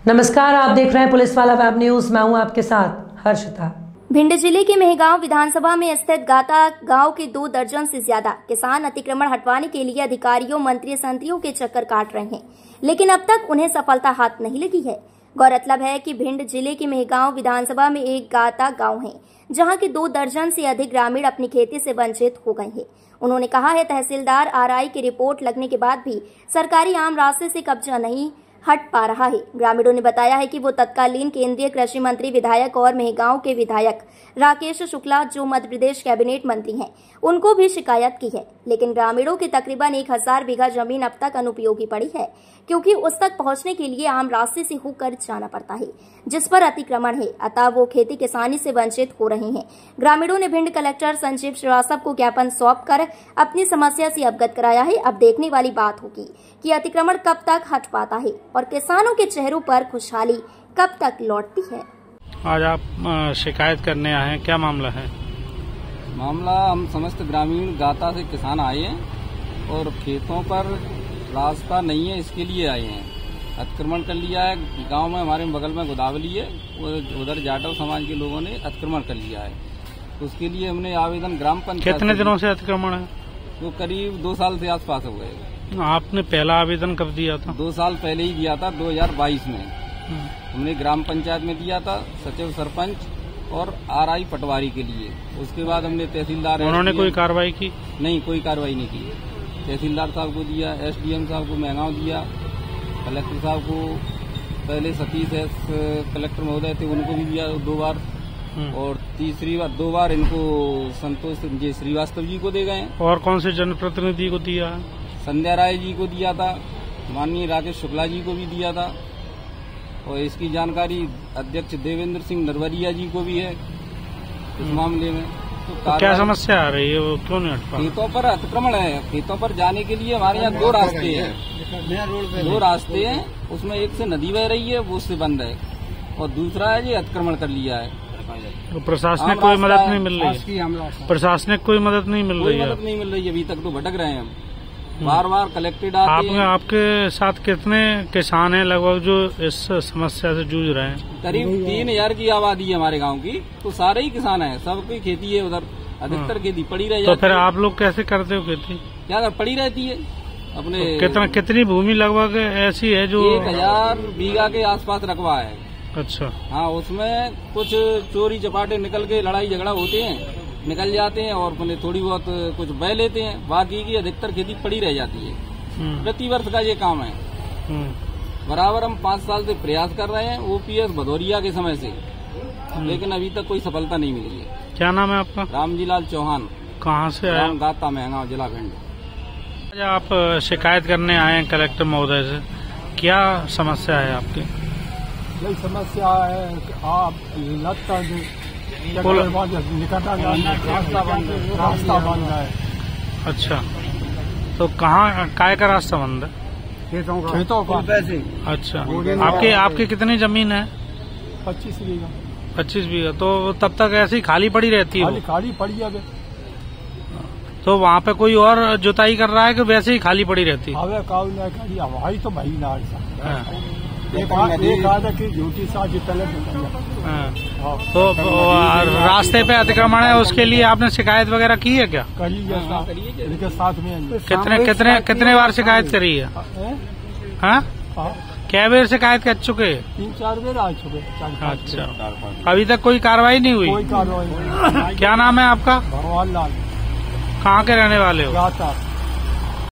नमस्कार, आप देख रहे हैं पुलिस वाला वेब न्यूज। मैं हूं आपके साथ हर्षिता। भिंड जिले के मेहगांव विधानसभा में स्थित गाता गांव के 2 दर्जन से ज्यादा किसान अतिक्रमण हटवाने के लिए अधिकारियों, मंत्री संतरियों के चक्कर काट रहे हैं, लेकिन अब तक उन्हें सफलता हाथ नहीं लगी है। गौरतलब है कि भिंड जिले के मेहगांव विधानसभा में एक गाता गांव है, जहां के 2 दर्जन से अधिक ग्रामीण अपनी खेती से वंचित हो गए हैं। उन्होंने कहा है, तहसीलदार आरआई की रिपोर्ट लगने के बाद भी सरकारी आम रास्ते से कब्जा नहीं हट पा रहा है। ग्रामीणों ने बताया है कि वो तत्कालीन केंद्रीय कृषि मंत्री, विधायक और मेहगांव के विधायक राकेश शुक्ला, जो मध्य प्रदेश कैबिनेट मंत्री हैं, उनको भी शिकायत की है, लेकिन ग्रामीणों की तकरीबन 1000 बीघा जमीन अब तक अनुपयोगी पड़ी है, क्योंकि उस तक पहुंचने के लिए आम रास्ते से होकर जाना पड़ता है, जिस पर अतिक्रमण है, अतः वो खेती किसानी से वंचित हो रहे हैं। ग्रामीणों ने भिंड कलेक्टर संजीव श्रीवास्तव को ज्ञापन सौंपकर अपनी समस्या से अवगत कराया है। अब देखने वाली बात होगी कि अतिक्रमण कब तक हट पाता है और किसानों के चेहरों पर खुशहाली कब तक लौटती है। आज आप शिकायत करने आए हैं, क्या मामला है? मामला, हम समस्त ग्रामीण गाता से किसान आए हैं और खेतों पर रास्ता नहीं है, इसके लिए आए हैं। अतिक्रमण कर लिया है गांव में, हमारे बगल में गोदावरी है, उधर जाटव समाज के लोगों ने अतिक्रमण कर लिया है। तो उसके लिए हमने आवेदन ग्राम पंचायत। कितने दिनों से अतिक्रमण है? तो करीब 2 साल से आसपास हो गए। आपने पहला आवेदन कब दिया था? 2 साल पहले ही दिया था, 2022 में हमने ग्राम पंचायत में दिया था, सचिव, सरपंच और आरआई पटवारी के लिए। उसके बाद हमने तहसीलदार, उन्होंने कोई कार्रवाई की? नहीं, कोई कार्रवाई नहीं की। तहसीलदार साहब को दिया, एसडीएम साहब को मेहगांव दिया, कलेक्टर साहब को पहले सतीश कलेक्टर महोदय थे, उनको भी दिया 2 बार, और तीसरी बार 2 बार इनको संतोष जी श्रीवास्तव जी को दे गए। और कौन से जनप्रतिनिधि को दिया? संध्या राय जी को दिया था, माननीय राकेश शुक्ला जी को भी दिया था, और इसकी जानकारी अध्यक्ष देवेंद्र सिंह नरवरिया जी को भी है इस मामले में। तो क्या समस्या आ रही है, वो क्यों नहीं हट पा? खेतों पर अतिक्रमण है। खेतों पर जाने के लिए हमारे यहाँ 2 रास्ते हैं, 2 रास्ते हैं, उसमें एक से नदी बह रही है, वो उससे बंद है, और दूसरा है ये अतिक्रमण कर लिया है। तो प्रशासनिक कोई मदद नहीं मिल रही है? प्रशासनिक कोई मदद नहीं मिल रही है? मदद नहीं मिल रही है, अभी तक तो भटक रहे हैं हम। बार बार कलेक्टेड आते हैं। आपके साथ कितने किसान हैं लगभग जो इस समस्या से जूझ रहे हैं? करीब 3000 की आबादी है हमारे गांव की, तो सारे ही किसान हैं, सबकी खेती है उधर, अधिकतर खेती पड़ी रह जाती है। तो फिर आप लोग कैसे करते हो खेती? क्या पड़ी रहती है अपने? तो कितनी भूमि लगभग ऐसी है जो 1000 बीघा के आसपास रकबा है। अच्छा। हाँ, उसमें कुछ चोरी चपाटे निकल के लड़ाई झगड़ा होते हैं, निकल जाते हैं, और अपने थोड़ी बहुत कुछ बह लेते हैं, बाकी की अधिकतर खेती पड़ी रह जाती है। प्रतिवर्ष का ये काम है। बराबर हम 5 साल से प्रयास कर रहे हैं, ओपीएस भदौरिया के समय से, लेकिन अभी तक कोई सफलता नहीं मिली है। क्या नाम है आपका? रामजीलाल चौहान। कहाँ से आए? गाता, मेहगांव, जिला भिंड। आज आप शिकायत करने आए हैं कलेक्टर महोदय से, क्या समस्या है आपकी? यही समस्या है कि आप लगता है रास्ता बंद है। अच्छा, तो कहाँ काय का रास्ता बंद है? खेतों का। अच्छा, आपकी कितनी जमीन है? 25 बीघा। 25 बीघा। तो तब तक ऐसी खाली पड़ी रहती है? खाली पड़ी है। तो वहाँ पे कोई और जुताई कर रहा है कि वैसे ही खाली पड़ी रहती है? हवाई तो भाई ना एक की ड्यूटी तो रास्ते पे अतिक्रमण है, उसके लिए आपने शिकायत वगैरह की है क्या? करिए साथ में। कितने बार शिकायत करी है? हाँ, क्या बार शिकायत कर चुके? 3-4 बार आ चुके। अच्छा, अभी तक कोई कार्रवाई नहीं हुई? कोई कार्रवाई नहीं। क्या नाम है आपका? भगवान लाल। कहाँ के रहने वाले हो? गाता।